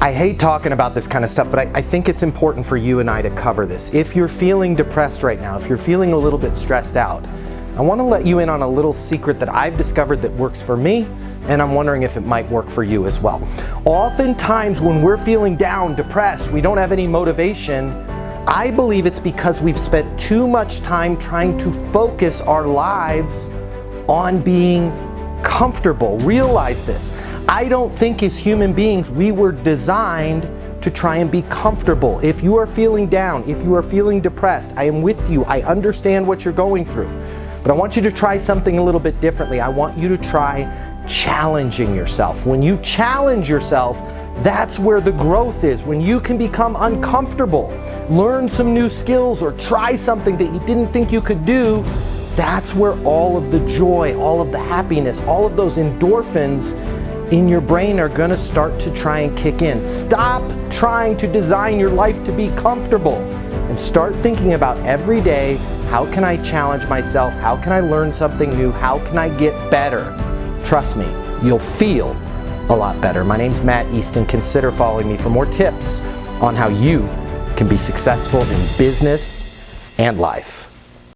I hate talking about this kind of stuff, but I think it's important for you and I to cover this. If you're feeling depressed right now, if you're feeling a little bit stressed out, I want to let you in on a little secret that I've discovered that works for me, and I'm wondering if it might work for you as well. Oftentimes when we're feeling down, depressed, we don't have any motivation, I believe it's because we've spent too much time trying to focus our lives on being comfortable. Realize this. I don't think as human beings we were designed to try and be comfortable. If you are feeling down, if you are feeling depressed, I am with you. I understand what you're going through. But I want you to try something a little bit differently. I want you to try challenging yourself. When you challenge yourself, that's where the growth is. When you can become uncomfortable, learn some new skills, or try something that you didn't think you could do, that's where all of the joy, all of the happiness, all of those endorphins in your brain are going to start to try and kick in. Stop trying to design your life to be comfortable and start thinking about every day, how can I challenge myself? How can I learn something new? How can I get better? Trust me, you'll feel a lot better. My name's Matt Easton. Consider following me for more tips on how you can be successful in business and life.